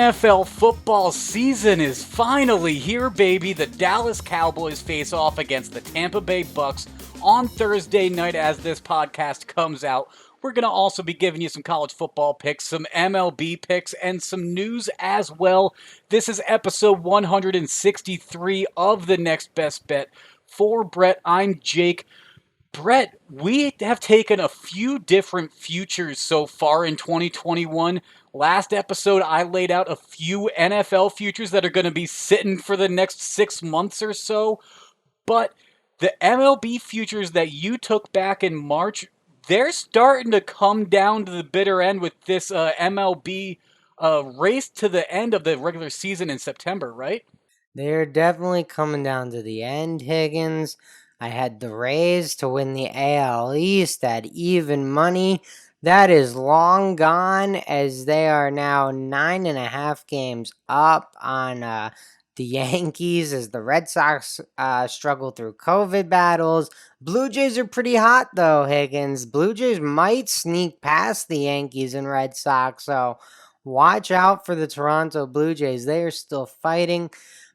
NFL football season is finally here, baby. The Dallas Cowboys face off against the Tampa Bay Bucks on Thursday night as this podcast comes out. We're going to also be giving you some college football picks, some MLB picks, and some news as well. This is episode 163 of The Next Best Bet. For Brett, I'm Jake. Brett, we have taken a few different futures so far in 2021. Last episode, I laid out a few NFL futures that are going to be sitting for the next 6 months or so. But the MLB futures that you took back in March, they're starting to come down to the bitter end with this MLB race to the end of the regular season in September, right? They're definitely coming down to the end, Higgins. I had the Rays to win the AL East at even money. That is long gone, as they are now 9.5 games up on the Yankees as the Red Sox struggle through COVID battles. Blue Jays are pretty hot, though, Higgins. Blue Jays might sneak past the Yankees and Red Sox, so watch out for the Toronto Blue Jays. They are still fighting.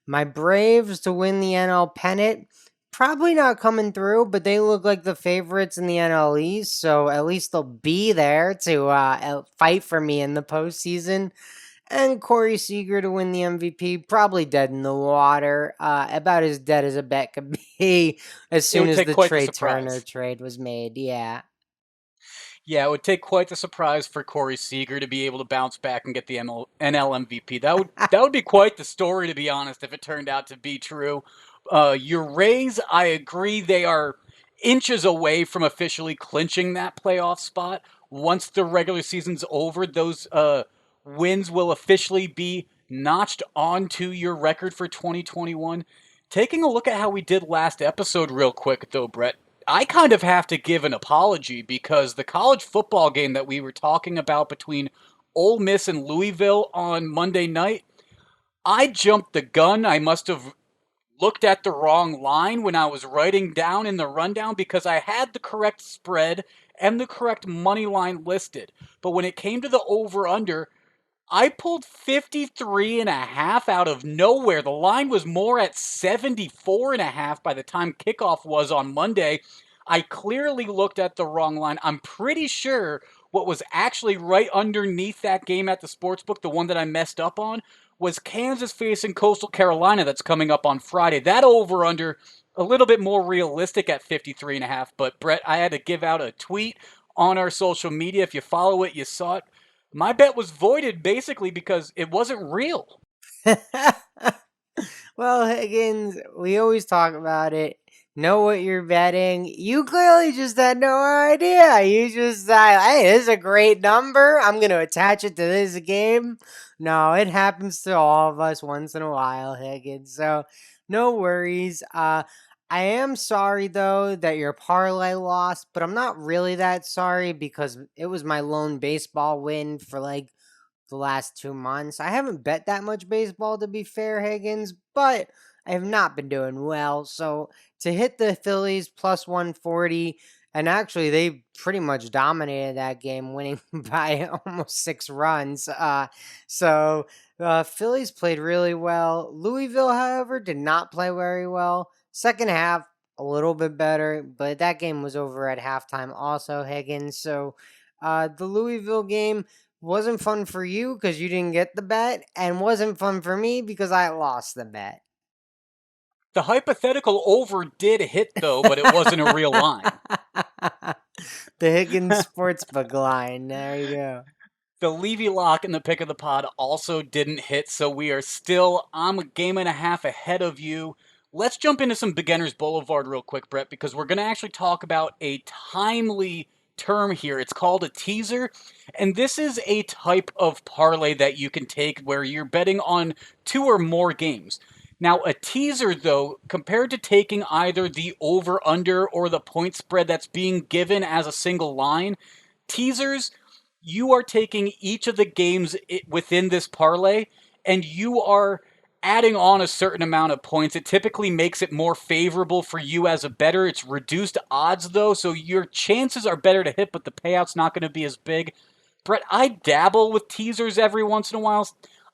My Braves to win the NL pennant. Probably not coming through, but they look like the favorites in the NL East, so at least they'll be there to fight for me in the postseason. And Corey Seager to win the MVP, probably dead in the water, about as dead as a bet could be as soon as the Trey Turner trade was made, yeah. Yeah, it would take quite the surprise for Corey Seager to be able to bounce back and get the NL MVP. That would be quite the story, to be honest, if it turned out to be true. Your Rays, I agree, they are inches away from officially clinching that playoff spot. Once the regular season's over, those wins will officially be notched onto your record for 2021. Taking a look at how we did last episode real quick, though, Brett, I kind of have to give an apology because the college football game that we were talking about between Ole Miss and Louisville on Monday night, I jumped the gun. I must have looked at the wrong line when I was writing down in the rundown because I had the correct spread and the correct money line listed. But when it came to the over-under, I pulled 53.5 out of nowhere. The line was more at 74.5 by the time kickoff was on Monday. I clearly looked at the wrong line. I'm pretty sure what was actually right underneath that game at the sportsbook, the one that I messed up on, was Kansas facing Coastal Carolina that's coming up on Friday. That over-under, a little bit more realistic at 53.5. But, Brett, I had to give out a tweet on our social media. If you follow it, you saw it. My bet was voided basically because it wasn't real. Well, Higgins, we always talk about it. Know what you're betting. You clearly just had no idea. You just thought, hey, this is a great number. I'm going to attach it to this game. No, it happens to all of us once in a while, Higgins. So no worries. I am sorry, though, that your parlay lost, but I'm not really that sorry because it was my lone baseball win for like the last 2 months. I haven't bet that much baseball, to be fair, Higgins, but I have not been doing well. So to hit the Phillies plus 140, and actually they pretty much dominated that game, winning by almost 6 runs. So Phillies played really well. Louisville, however, did not play very well. Second half, a little bit better, but that game was over at halftime also, Higgins. So the Louisville game wasn't fun for you because you didn't get the bet, and wasn't fun for me because I lost the bet. The hypothetical over did hit, though, but it wasn't a real line. The Higgins Sportsbook line. There you go. The Levy lock in the pick of the pod also didn't hit, so we are still, I'm a game and a half ahead of you. Let's jump into some Beginner's Boulevard real quick, Brett, because we're going to actually talk about a timely term here. It's called a teaser, and this is a type of parlay that you can take where you're betting on 2 or more games. Now, a teaser, though, compared to taking either the over-under or the point spread that's being given as a single line, teasers, you are taking each of the games within this parlay, and you are adding on a certain amount of points. It typically makes it more favorable for you as a bettor. It's reduced odds, though, so your chances are better to hit, but the payout's not going to be as big. Brett, I dabble with teasers every once in a while.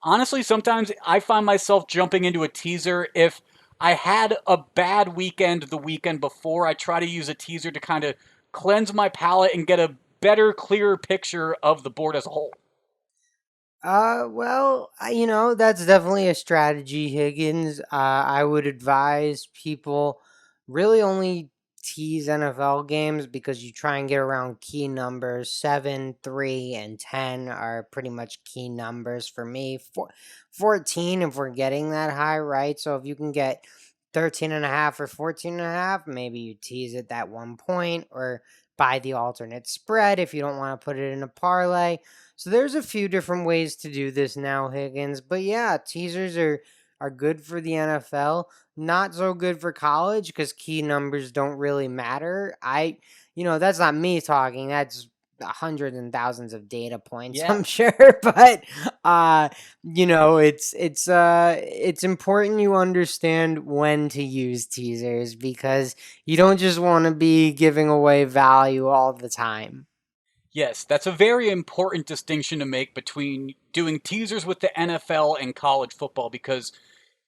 Honestly, sometimes I find myself jumping into a teaser if I had a bad weekend the weekend before. I try to use a teaser to kind of cleanse my palate and get a better, clearer picture of the board as a whole. Well, that's definitely a strategy, Higgins. I would advise people really only tease NFL games because you try and get around key numbers. 7, 3, and 10 are pretty much key numbers for me. 14, if we're getting that high, right? So if you can get 13 and a half or 14 and a half, maybe you tease it that 1 point or buy the alternate spread if you don't want to put it in a parlay. So there's a few different ways to do this now, Higgins. But yeah, teasers are good for the NFL, not so good for college because key numbers don't really matter. That's not me talking. That's hundreds and thousands of data points, Yeah. I'm sure. But it's important you understand when to use teasers because you don't just want to be giving away value all the time. Yes, that's a very important distinction to make between doing teasers with the NFL and college football because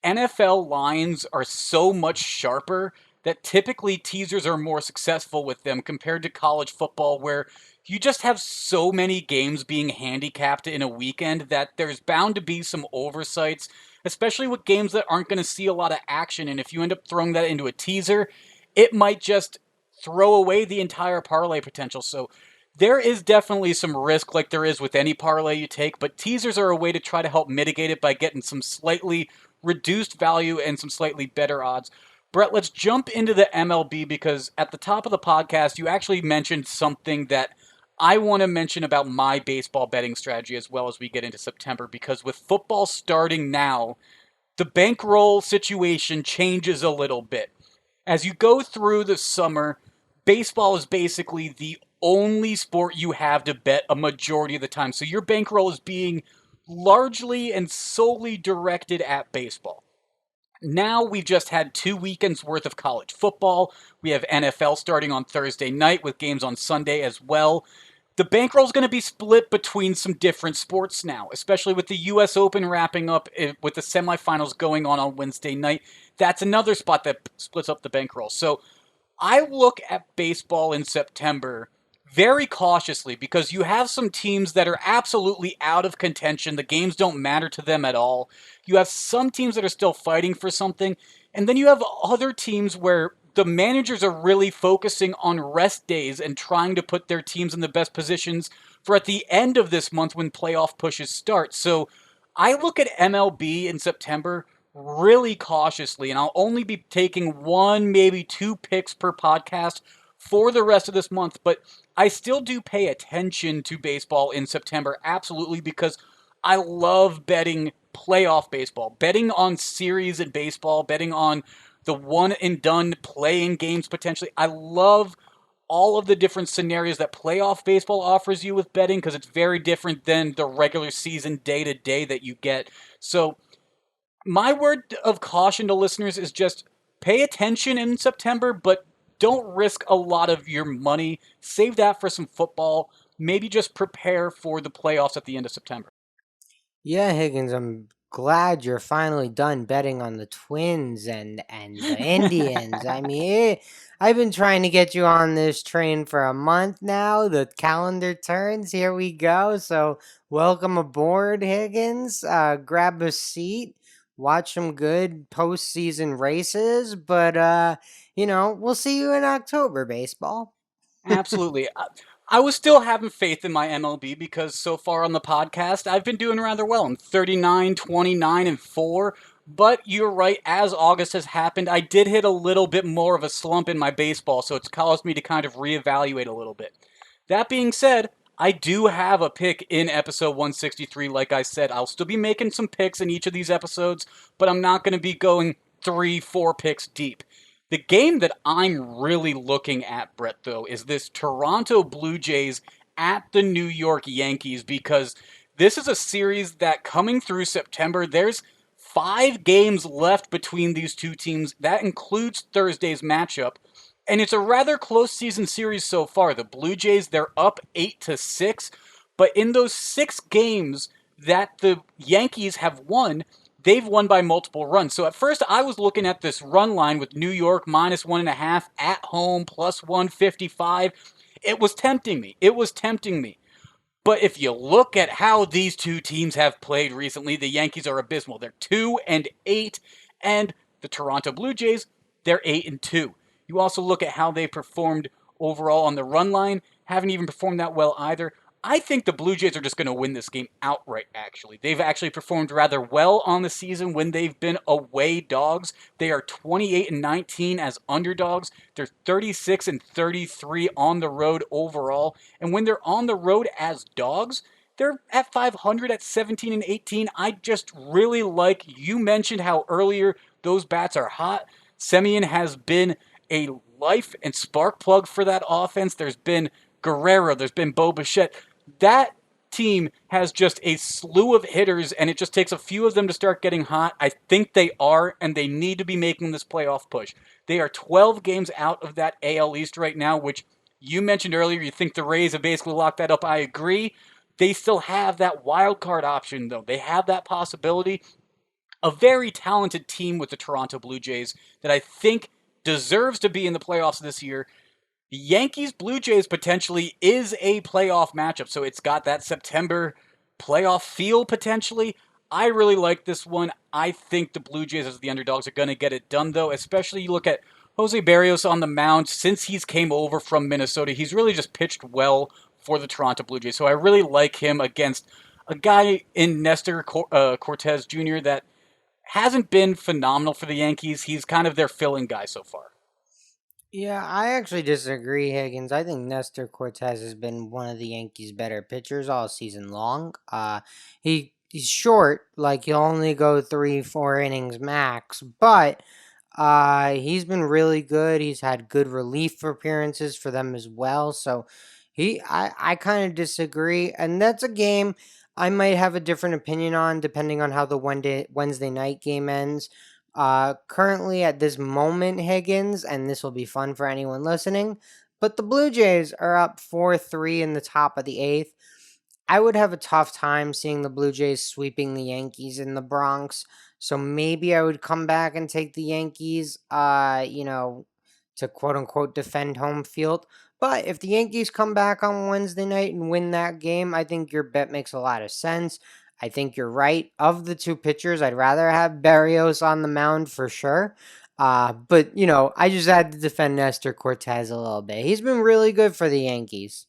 NFL lines are so much sharper that typically teasers are more successful with them compared to college football, where you just have so many games being handicapped in a weekend that there's bound to be some oversights, especially with games that aren't going to see a lot of action. And if you end up throwing that into a teaser, it might just throw away the entire parlay potential. So there is definitely some risk, like there is with any parlay you take, but teasers are a way to try to help mitigate it by getting some slightly reduced value and some slightly better odds. Brett, let's jump into the MLB because at the top of the podcast, you actually mentioned something that I want to mention about my baseball betting strategy as well as we get into September. Because with football starting now, the bankroll situation changes a little bit. As you go through the summer, baseball is basically the only sport you have to bet a majority of the time. So your bankroll is being largely and solely directed at baseball. Now we've just had 2 weekends worth of college football. We have NFL starting on Thursday night with games on Sunday as well. The bankroll is going to be split between some different sports now, especially with the U.S. Open wrapping up with the semifinals going on Wednesday night. That's another spot that splits up the bankroll. So I look at baseball in September very cautiously because you have some teams that are absolutely out of contention. The games don't matter to them at all. You have some teams that are still fighting for something. And then you have other teams where the managers are really focusing on rest days and trying to put their teams in the best positions for at the end of this month when playoff pushes start. So I look at MLB in September really cautiously, and I'll only be taking one, maybe two picks per podcast for the rest of this month. But I still do pay attention to baseball in September, absolutely, because I love betting playoff baseball, betting on series in baseball, betting on the one and done playing games potentially. I love all of the different scenarios that playoff baseball offers you with betting because it's very different than the regular season day to day that you get. So my word of caution to listeners is just pay attention in September, but don't risk a lot of your money. Save that for some football. Maybe just prepare for the playoffs at the end of September. Yeah, Higgins, I'm glad you're finally done betting on the Twins and the Indians. I mean, I've been trying to get you on this train for a month now. The calendar turns. Here we go. So, welcome aboard, Higgins. Grab a seat. Watch some good postseason races, but we'll see you in October, baseball. Absolutely. I was still having faith in my MLB because so far on the podcast, I've been doing rather well. I'm 39, 29, and 4. But you're right, as August has happened, I did hit a little bit more of a slump in my baseball, so it's caused me to kind of reevaluate a little bit. That being said, I do have a pick in episode 163. Like I said, I'll still be making some picks in each of these episodes, but I'm not going to be going 3, 4 picks deep. The game that I'm really looking at, Brett, though, is this Toronto Blue Jays at the New York Yankees because this is a series that coming through September, there's 5 games left between these two teams. That includes Thursday's matchup. And it's a rather close season series so far. The Blue Jays, they're up 8-6, but in those 6 games, that the Yankees have won, they've won by multiple runs. So at first I was looking at this run line with New York -1.5 at home +155. It was tempting me. It was tempting me. But if you look at how these two teams have played recently, the Yankees are abysmal. They're 2-8, and the Toronto Blue Jays, they're 8-2. You also look at how they performed overall on the run line, haven't even performed that well either. I think the Blue Jays are just going to win this game outright, actually. They've actually performed rather well on the season when they've been away dogs. They are 28-19 as underdogs. They're 36-33 on the road overall. And when they're on the road as dogs, they're at 500 at 17-18. I just really like, you mentioned how earlier those bats are hot. Semien has been a life and spark plug for that offense. There's been Guerrero, there's been Bo Bichette. That team has just a slew of hitters, and it just takes a few of them to start getting hot. I think they are, and they need to be making this playoff push. They are 12 games out of that AL East right now, which you mentioned earlier. You think the Rays have basically locked that up. I agree. They still have that wild card option, though. They have that possibility. A very talented team with the Toronto Blue Jays that I think deserves to be in the playoffs this year. The Yankees Blue Jays potentially is a playoff matchup, so it's got that September playoff feel potentially. I really like this one. I think the Blue Jays as the underdogs are going to get it done, though, especially you look at Jose Barrios on the mound. Since he's came over from Minnesota, he's really just pitched well for the Toronto Blue Jays, so I really like him against a guy in Nestor Cortez Jr. that hasn't been phenomenal for the Yankees. He's kind of their fill-in guy so far. Yeah, I actually disagree, Higgins. I think Nestor Cortez has been one of the Yankees' better pitchers all season long. He's short, like he'll only go 3-4 innings max, but he's been really good. He's had good relief appearances for them as well. So I kind of disagree, and that's a game I might have a different opinion on depending on how the Wednesday night game ends. Currently at this moment, Higgins, and this will be fun for anyone listening, but the Blue Jays are up 4-3 in the top of the eighth. I would have a tough time seeing the Blue Jays sweeping the Yankees in the Bronx. So maybe I would come back and take the Yankees, to quote unquote defend home field. But if the Yankees come back on Wednesday night and win that game, I think your bet makes a lot of sense. I think you're right. Of the two pitchers, I'd rather have Barrios on the mound for sure. But, I just had to defend Nestor Cortez a little bit. He's been really good for the Yankees.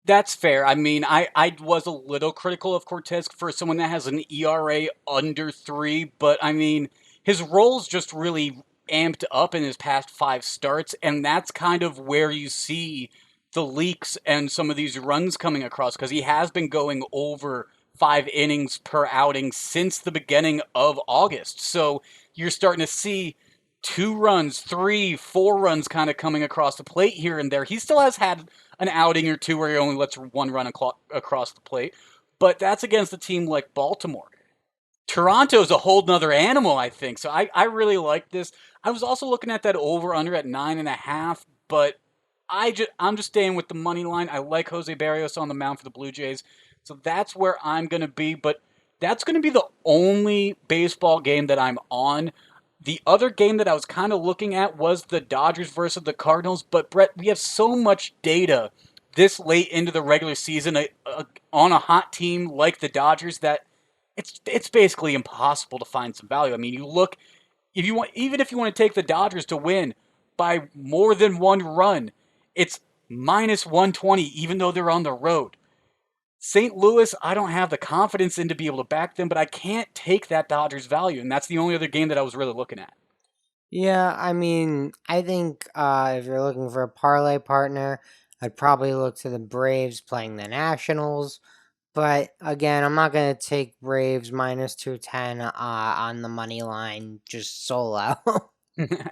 That's fair. I mean, I was a little critical of Cortez for someone that has an ERA under 3, but I mean, his role's just really amped up in his past 5 starts, and that's kind of where you see the leaks and some of these runs coming across, because he has been going over 5 innings per outing since the beginning of August. So you're starting to see 2 runs, 3, 4 runs kind of coming across the plate here and there. He still has had an outing or two where he only lets 1 run across the plate, but that's against a team like Baltimore. Toronto's a whole nother animal, I think. So I really like this. I was also looking at that over under at 9.5, but I'm just staying with the money line. I like Jose Barrios on the mound for the Blue Jays, so that's where I'm gonna be. But that's gonna be the only baseball game that I'm on. The other game that I was kind of looking at was the Dodgers versus the Cardinals. But Brett, we have so much data this late into the regular season on a hot team like the Dodgers that it's basically impossible to find some value. I mean, you look, if you want, even if you want to take the Dodgers to win by more than 1 run, it's -120 even though they're on the road. St. Louis, I don't have the confidence in to be able to back them, but I can't take that Dodgers value, and that's the only other game that I was really looking at. Yeah, I mean, I think if you're looking for a parlay partner, I'd probably look to the Braves playing the Nationals. But again, I'm not going to take Braves -210 on the money line just solo.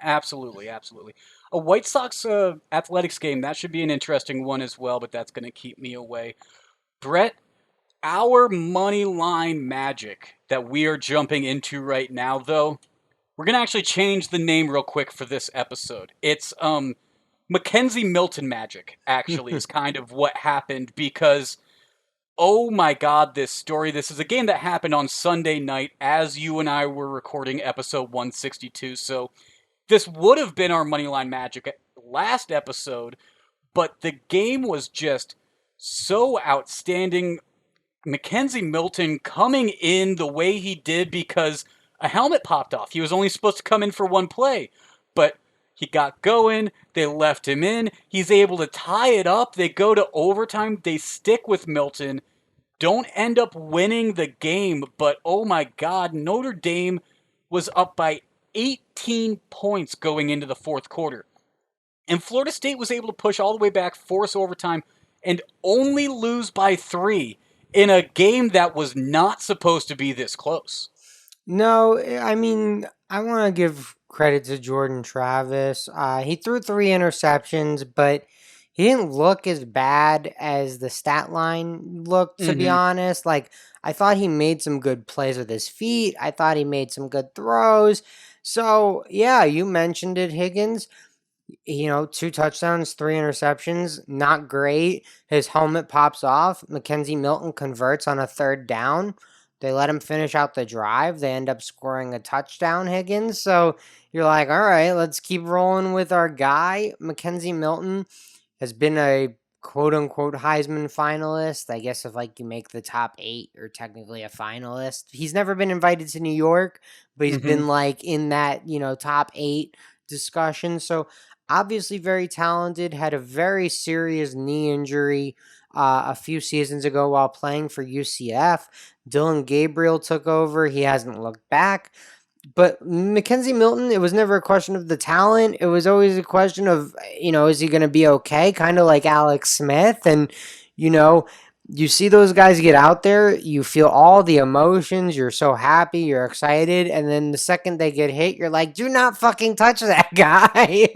Absolutely, absolutely. A White Sox Athletics game, that should be an interesting one as well, but that's going to keep me away. Brett, our money line magic that we are jumping into right now, though, we're going to actually change the name real quick for this episode. It's Mackenzie Milton magic, actually, is kind of what happened because Oh my God, this story. This is a game that happened on Sunday night as you and I were recording episode 162. So this would have been our Moneyline Magic last episode, but the game was just so outstanding. Mackenzie Milton coming in the way he did because a helmet popped off. He was only supposed to come in for one play, but he got going. They left him in. He's able to tie it up. They go to overtime. They stick with Milton. Don't end up winning the game, but oh my God, Notre Dame was up by 18 points going into the fourth quarter. And Florida State was able to push all the way back, force overtime, and only lose by 3 in a game that was not supposed to be this close. No, I mean, I want to give credit to Jordan Travis. He threw 3 interceptions, but he didn't look as bad as the stat line looked, to be Mm-hmm. honest. Like, I thought he made some good plays with his feet. I thought he made some good throws. So, yeah, you mentioned it, Higgins. 2 touchdowns, 3 interceptions, not great. His helmet pops off. Mackenzie Milton converts on a third down. They let him finish out the drive. They end up scoring a touchdown, Higgins. So you're like, all right, let's keep rolling with our guy. Mackenzie Milton has been a quote unquote Heisman finalist. I guess if like you make the top 8, you're technically a finalist. He's never been invited to New York, but he's Mm-hmm. been like in that, top 8 discussion. So obviously very talented, had a very serious knee injury a few seasons ago while playing for UCF. Dylan Gabriel took over. He hasn't looked back. But Mackenzie Milton, it was never a question of the talent. It was always a question of, is he going to be okay? Kind of like Alex Smith. And, you know, you see those guys get out there, you feel all the emotions. You're so happy, you're excited. And then the second they get hit, you're like, do not fucking touch that guy.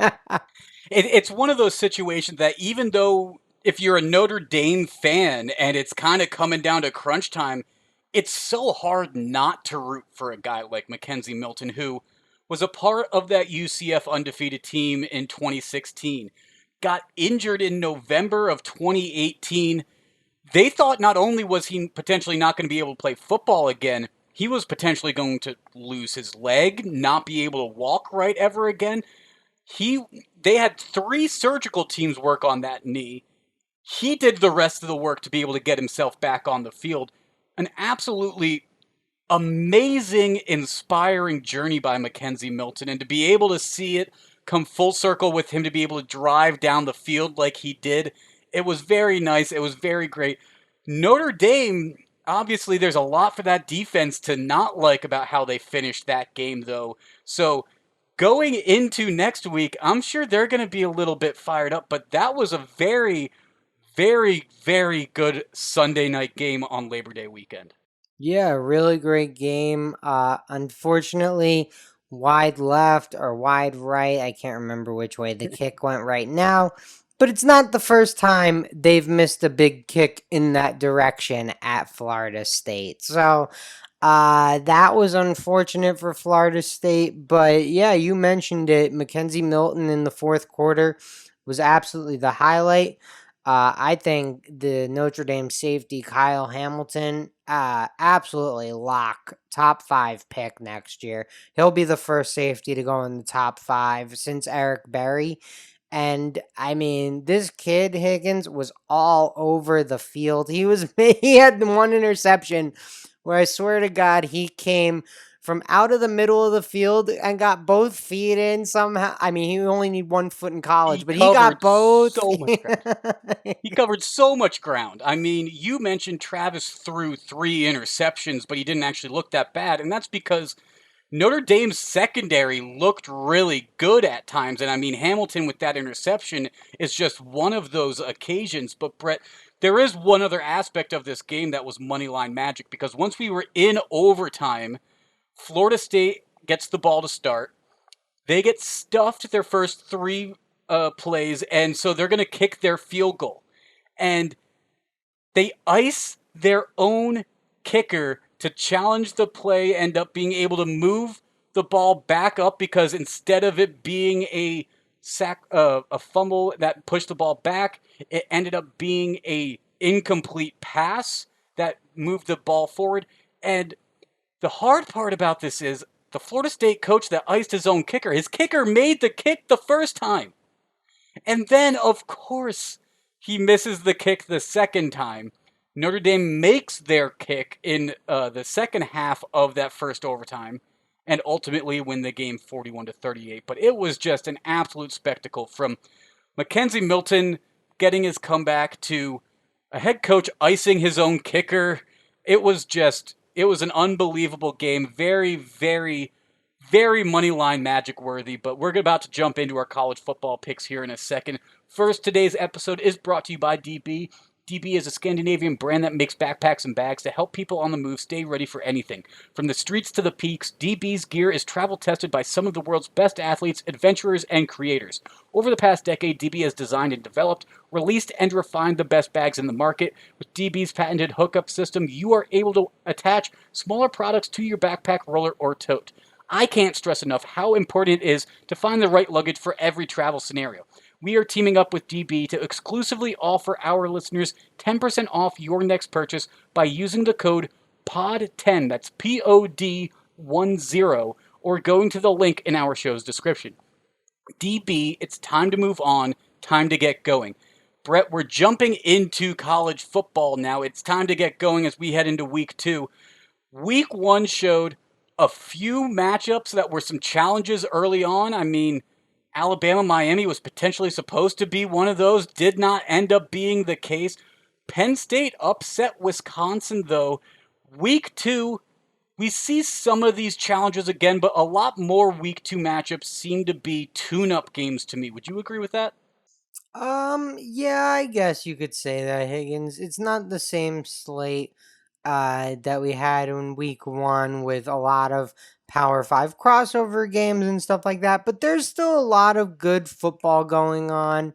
It's one of those situations that even though if you're a Notre Dame fan and it's kind of coming down to crunch time, it's so hard not to root for a guy like Mackenzie Milton, who was a part of that UCF undefeated team in 2016, got injured in November of 2018. They thought not only was he potentially not going to be able to play football again, he was potentially going to lose his leg, not be able to walk right ever again. He They had 3 surgical teams work on that knee. He did the rest of the work to be able to get himself back on the field. An absolutely amazing, inspiring journey by Mackenzie Milton, and to be able to see it come full circle with him to be able to drive down the field like he did, it was very nice. It was very great. Notre Dame, obviously, there's a lot for that defense to not like about how they finished that game, though. So going into next week, I'm sure they're going to be a little bit fired up, but that was a very, very, very good Sunday night game on Labor Day weekend. Yeah, really great game. Unfortunately, wide left or wide right. I can't remember which way the kick went right now, but it's not the first time they've missed a big kick in that direction at Florida State. So, that was unfortunate for Florida State. But yeah, you mentioned it. Mackenzie Milton in the fourth quarter was absolutely the highlight. I think the Notre Dame safety Kyle Hamilton, absolutely lock top 5 pick next year. He'll be the first safety to go in the top 5 since Eric Berry. And I mean, this kid Higgins was all over the field. He had the 1 interception where I swear to God he came from out of the middle of the field and got both feet in somehow. I mean, he only need 1 foot in college, He but he got covered both. so much ground. He covered so much ground. I mean, you mentioned Travis threw 3 interceptions, but he didn't actually look that bad, and that's because Notre Dame's secondary looked really good at times, and I mean, Hamilton with that interception is just one of those occasions. But Brett, there is one other aspect of this game that was moneyline magic, because once we were in overtime, Florida State gets the ball to start. They get stuffed their first 3 plays, and so they're going to kick their field goal. And they ice their own kicker to challenge the play, end up being able to move the ball back up because instead of it being a fumble that pushed the ball back, it ended up being a incomplete pass. move the ball forward. And the hard part about this is the Florida State coach that iced his own kicker. His kicker made the kick the first time. And then, of course, he misses the kick the second time. Notre Dame makes their kick in the second half of that first overtime and ultimately win the game 41-38. But it was just an absolute spectacle from Mackenzie Milton getting his comeback to a head coach icing his own kicker. It was an unbelievable game. Very, very, very money line magic worthy, but we're about to jump into our college football picks here in a second. First, today's episode is brought to you by DB. DB is a Scandinavian brand that makes backpacks and bags to help people on the move stay ready for anything. From the streets to the peaks, DB's gear is travel tested by some of the world's best athletes, adventurers, and creators. Over the past decade, DB has designed and developed, released, and refined the best bags in the market. With DB's patented hookup system, you are able to attach smaller products to your backpack, roller, or tote. I can't stress enough how important it is to find the right luggage for every travel scenario. We are teaming up with DB to exclusively offer our listeners 10% off your next purchase by using the code POD10, that's POD10, or going to the link in our show's description. DB, it's time to move on, time to get going. Brett, we're jumping into college football now. It's time to get going as we head into week 2. Week 1 showed a few matchups that were some challenges early on. I mean, Alabama-Miami was potentially supposed to be one of those. Did not end up being the case. Penn State upset Wisconsin, though. Week 2, we see some of these challenges again, but a lot more Week 2 matchups seem to be tune-up games to me. Would you agree with that? Yeah, I guess you could say that, Higgins. It's not the same slate that we had in week 1 with a lot of Power 5 crossover games and stuff like that, but there's still a lot of good football going on.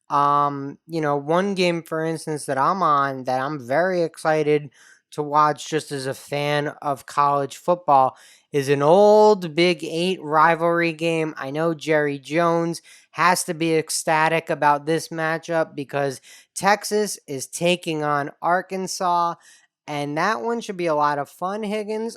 One game, for instance, that I'm on that I'm very excited to watch just as a fan of college football is an old Big 8 rivalry game. I know Jerry Jones has to be ecstatic about this matchup because Texas is taking on Arkansas, and that one should be a lot of fun, Higgins.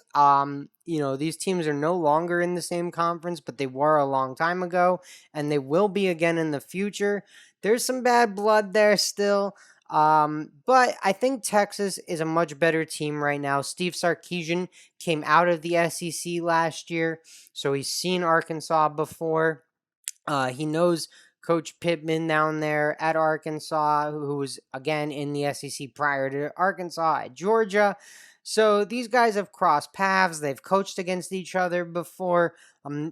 These teams are no longer in the same conference, but they were a long time ago, and they will be again in the future. There's some bad blood there still. But I think Texas is a much better team right now. Steve Sarkisian came out of the SEC last year, so he's seen Arkansas before. He knows Coach Pittman down there at Arkansas, who was again in the SEC prior to Arkansas at Georgia. So these guys have crossed paths. They've coached against each other before.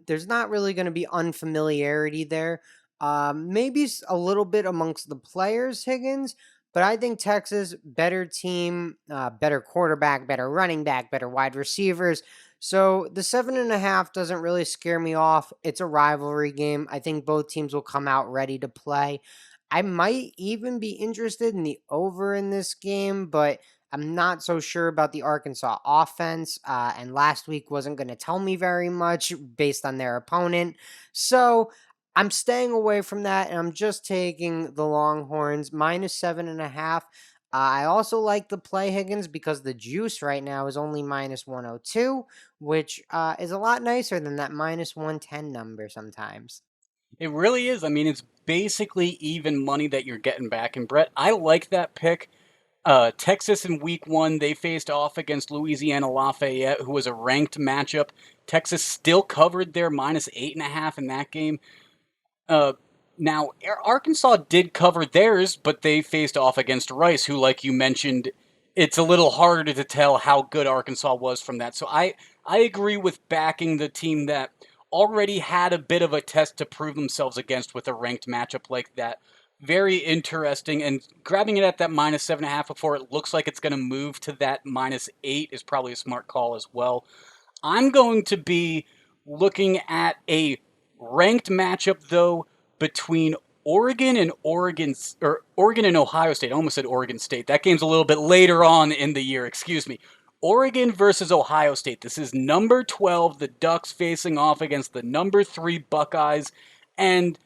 There's not really going to be unfamiliarity there. Maybe a little bit amongst the players, Higgins. But I think Texas, better team, better quarterback, better running back, better wide receivers. So the 7.5 doesn't really scare me off. It's a rivalry game. I think both teams will come out ready to play. I might even be interested in the over in this game, but I'm not so sure about the Arkansas offense. And last week wasn't going to tell me very much based on their opponent. So I'm staying away from that, and I'm just taking the Longhorns minus 7.5. I also like the play, Higgins, because the juice right now is only minus 102, which is a lot nicer than that minus 110 number sometimes. It really is. I mean, it's basically even money that you're getting back. And Brett, I like that pick. Texas in week 1, they faced off against Louisiana Lafayette, who was a ranked matchup. Texas still covered their minus 8.5 in that game. Now, Arkansas did cover theirs, but they faced off against Rice, who, like you mentioned, it's a little harder to tell how good Arkansas was from that. So I agree with backing the team that already had a bit of a test to prove themselves against with a ranked matchup like that. Very interesting, and grabbing it at that minus 7.5 before it looks like it's going to move to that minus 8 is probably a smart call as well. I'm going to be looking at a ranked matchup, though, between Oregon and Oregon and Ohio State. I almost said Oregon State. That game's a little bit later on in the year, excuse me. Oregon versus Ohio State. This is number 12, the Ducks facing off against the number 3 Buckeyes. And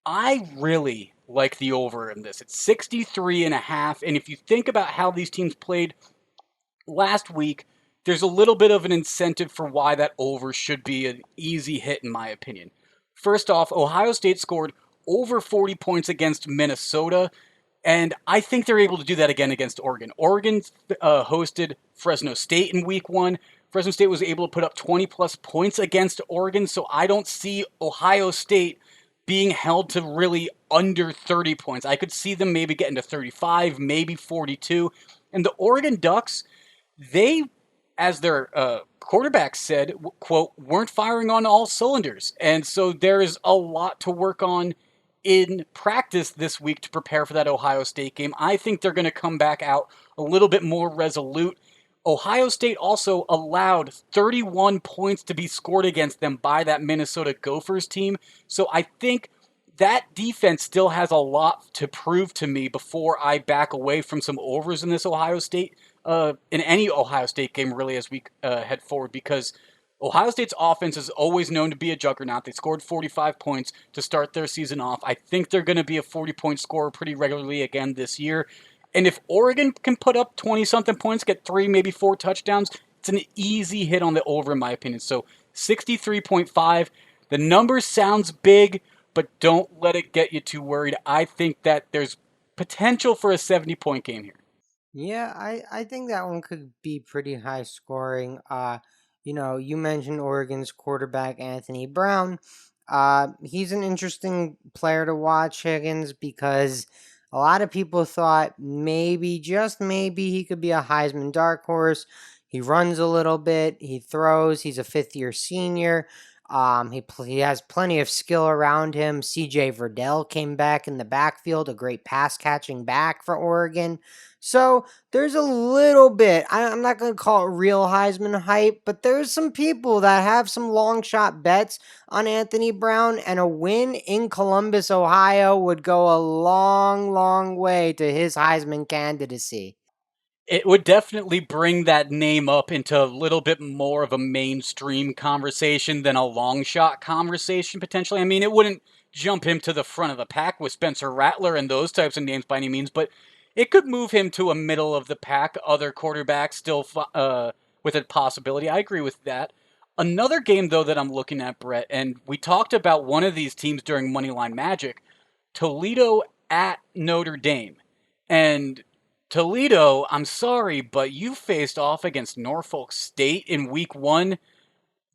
I really like the over in this. It's 63.5. And if you think about how these teams played last week, there's a little bit of an incentive for why that over should be an easy hit, in my opinion. First off, Ohio State scored over 40 points against Minnesota, and I think they're able to do that again against Oregon. Oregon hosted Fresno State in week one. Fresno State was able to put up 20 plus points against Oregon, so I don't see Ohio State being held to really under 30 points. I could see them maybe getting to 35, maybe 42. And the Oregon Ducks, they, as their quarterback said, quote, weren't firing on all cylinders. And so there is a lot to work on in practice this week to prepare for that Ohio State game. I think they're going to come back out a little bit more resolute. Ohio State also allowed 31 points to be scored against them by that Minnesota Gophers team. So I think that defense still has a lot to prove to me before I back away from some overs in this Ohio State, in any Ohio State game, really, as we head forward, because Ohio State's offense is always known to be a juggernaut. They scored 45 points to start their season off. I think they're going to be a 40-point scorer pretty regularly again this year. And if Oregon can put up 20-something points, get 3, maybe 4 touchdowns, it's an easy hit on the over, in my opinion. So 63.5. The number sounds big, but don't let it get you too worried. I think that there's potential for a 70-point game here. Yeah, I think that one could be pretty high scoring. You mentioned Oregon's quarterback Anthony Brown. He's an interesting player to watch, Higgins, because a lot of people thought maybe, just maybe, he could be a Heisman dark horse. He runs a little bit, he throws, he's a fifth-year senior. He has plenty of skill around him. C.J. Verdell came back in the backfield, a great pass-catching back for Oregon. So there's a little bit, I'm not going to call it real Heisman hype, but there's some people that have some long shot bets on Anthony Brown, and a win in Columbus, Ohio would go a long, long way to his Heisman candidacy. It would definitely bring that name up into a little bit more of a mainstream conversation than a long shot conversation, potentially. I mean, it wouldn't jump him to the front of the pack with Spencer Rattler and those types of names by any means, but it could move him to a middle of the pack, other quarterbacks still with a possibility. I agree with that. Another game, though, that I'm looking at, Brett, and we talked about one of these teams during Moneyline Magic, Toledo at Notre Dame. And Toledo, I'm sorry, but you faced off against Norfolk State in week one.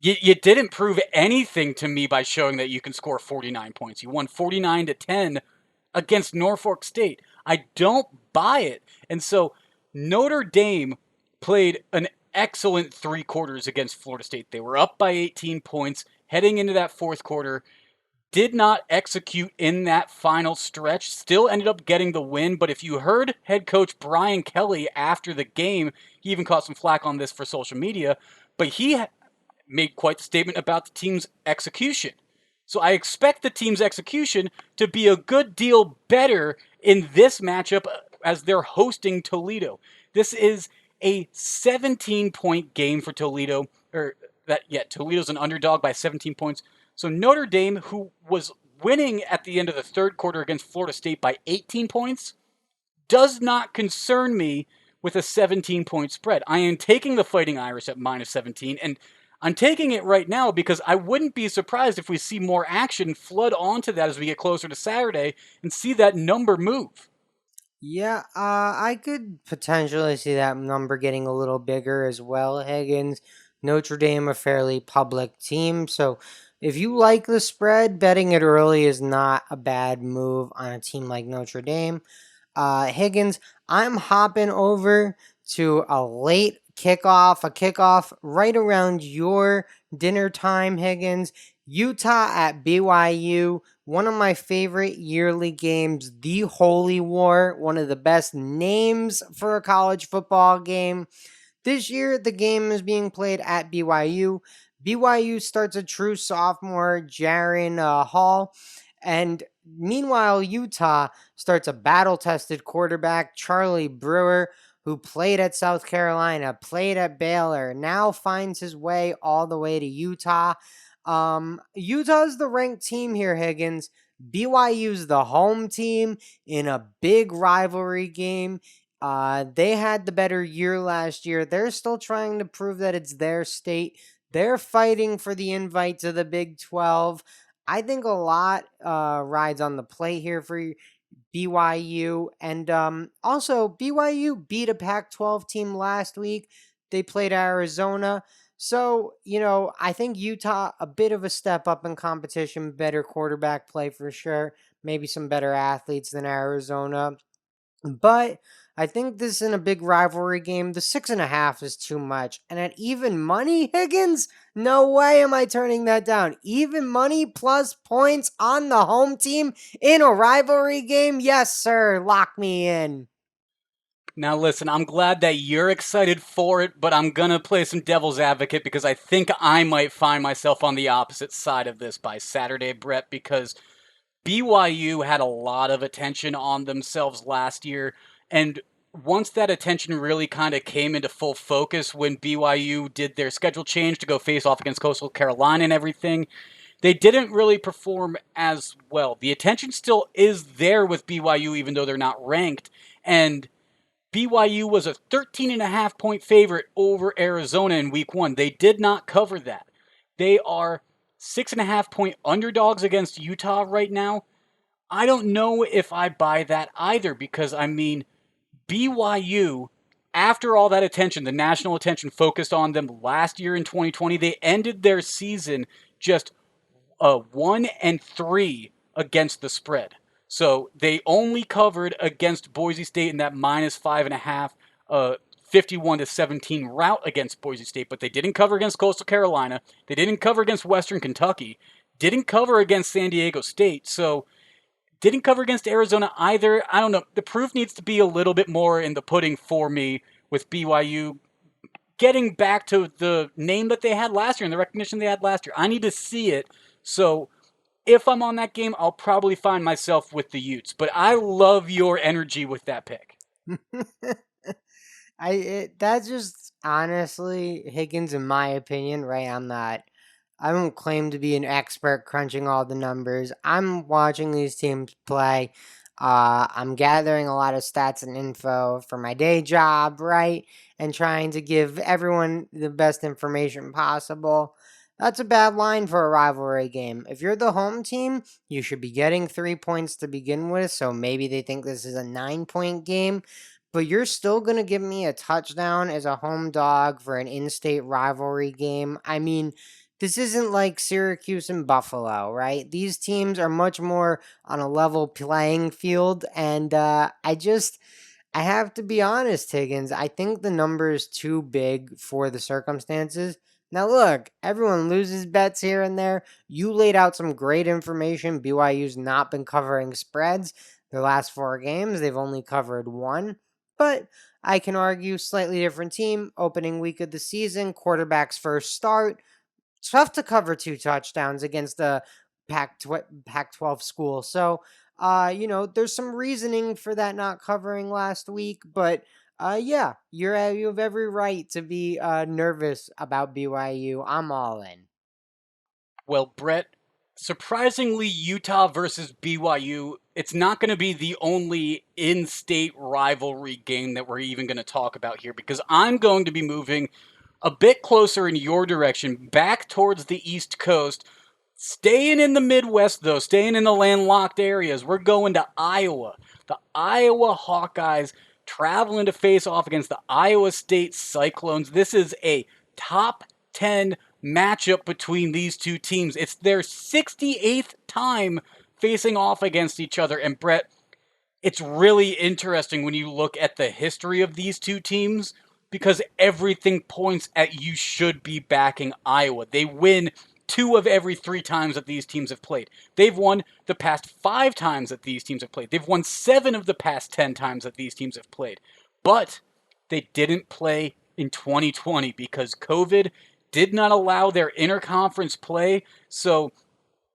You didn't prove anything to me by showing that you can score 49 points. You won 49-10 against Norfolk State. I don't buy it. And so Notre Dame played an excellent 3 quarters against Florida State. They were up by 18 points heading into that fourth quarter, did not execute in that final stretch, still ended up getting the win. But if you heard head coach Brian Kelly after the game, he even caught some flack on this for social media, but he made quite the statement about the team's execution. So I expect the team's execution to be a good deal better in this matchup as they're hosting Toledo. This is a 17-point game for Toledo, Toledo's an underdog by 17 points. So Notre Dame, who was winning at the end of the third quarter against Florida State by 18 points, does not concern me with a 17-point spread. I am taking the Fighting Irish at minus 17, and I'm taking it right now because I wouldn't be surprised if we see more action flood onto that as we get closer to Saturday and see that number move. Yeah, I could potentially see that number getting a little bigger as well, Higgins. Notre Dame, a fairly public team, so if you like the spread, betting it early is not a bad move on a team like Notre Dame. Higgins, I'm hopping over to a late kickoff, a kickoff right around your dinner time, Higgins. Utah at BYU, one of my favorite yearly games, the Holy War, one of the best names for a college football game. This year, the game is being played at BYU. BYU starts a true sophomore, Jaron Hall. And meanwhile, Utah starts a battle-tested quarterback, Charlie Brewer, who played at South Carolina, played at Baylor, now finds his way all the way to Utah. Utah's the ranked team here, Higgins. BYU's the home team in a big rivalry game. They had the better year last year. They're still trying to prove that it's their state. They're fighting for the invite to the Big 12. I think a lot rides on the plate here for BYU. And also, BYU beat a Pac 12 team last week. They played Arizona. So, I think Utah, a bit of a step up in competition, better quarterback play for sure, maybe some better athletes than Arizona. But I think this in a big rivalry game, the 6.5 is too much. And at even money, Higgins, no way am I turning that down. Even money plus points on the home team in a rivalry game? Yes, sir. Lock me in. Now, listen, I'm glad that you're excited for it, but I'm going to play some devil's advocate because I think I might find myself on the opposite side of this by Saturday, Brett, because BYU had a lot of attention on themselves last year, and once that attention really kind of came into full focus when BYU did their schedule change to go face off against Coastal Carolina and everything, they didn't really perform as well. The attention still is there with BYU, even though they're not ranked, and BYU was a 13.5 point favorite over Arizona in week one. They did not cover that. They are 6.5 point underdogs against Utah right now. I don't know if I buy that either because, I mean, BYU, after all that attention, the national attention focused on them last year in 2020, they ended their season just 1-3 against the spread. So they only covered against Boise State in that -5.5, 51-17 route against Boise State, but they didn't cover against Coastal Carolina. They didn't cover against Western Kentucky. Didn't cover against San Diego State. So didn't cover against Arizona either. I don't know. The proof needs to be a little bit more in the pudding for me with BYU getting back to the name that they had last year and the recognition they had last year. I need to see it. So if I'm on that game, I'll probably find myself with the Utes. But I love your energy with that pick. That's just honestly Higgins, in my opinion, right? I don't claim to be an expert crunching all the numbers. I'm watching these teams play. I'm gathering a lot of stats and info for my day job, right? And trying to give everyone the best information possible. That's a bad line for a rivalry game. If you're the home team, you should be getting 3 points to begin with. So maybe they think this is a 9 point game, but you're still going to give me a touchdown as a home dog for an in state rivalry game. I mean, this isn't like Syracuse and Buffalo, right? These teams are much more on a level playing field. And I have to be honest, Higgins. I think the number is too big for the circumstances. Now, look, everyone loses bets here and there. You laid out some great information. BYU's not been covering spreads. Their last 4 games, they've only covered one. But I can argue slightly different team, opening week of the season, quarterback's first start. Tough to cover 2 touchdowns against a Pac 12 school. So, there's some reasoning for that not covering last week, but yeah, you have every right to be nervous about BYU. I'm all in. Well, Brett, surprisingly, Utah versus BYU, it's not going to be the only in state rivalry game that we're even going to talk about here because I'm going to be moving a bit closer in your direction, back towards the East Coast. Staying in the Midwest, though, staying in the landlocked areas, we're going to Iowa. The Iowa Hawkeyes traveling to face off against the Iowa State Cyclones. This is a top 10 matchup between these two teams. It's their 68th time facing off against each other. And Brett, it's really interesting when you look at the history of these two teams because everything points at you should be backing Iowa. They win 2 of every 3 times that these teams have played. They've won the past 5 times that these teams have played. They've won 7 of the past 10 times that these teams have played. But they didn't play in 2020 because COVID did not allow their interconference play. So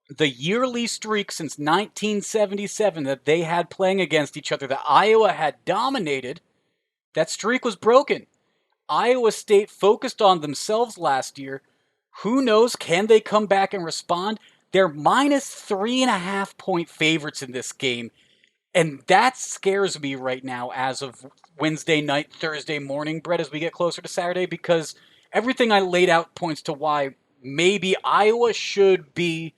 the yearly streak since 1977 that they had playing against each other, that Iowa had dominated, that streak was broken. Iowa State focused on themselves last year. Who knows? Can they come back and respond? They're -3.5 point favorites in this game. And that scares me right now as of Wednesday night, Thursday morning, Brett, as we get closer to Saturday, because everything I laid out points to why maybe Iowa should be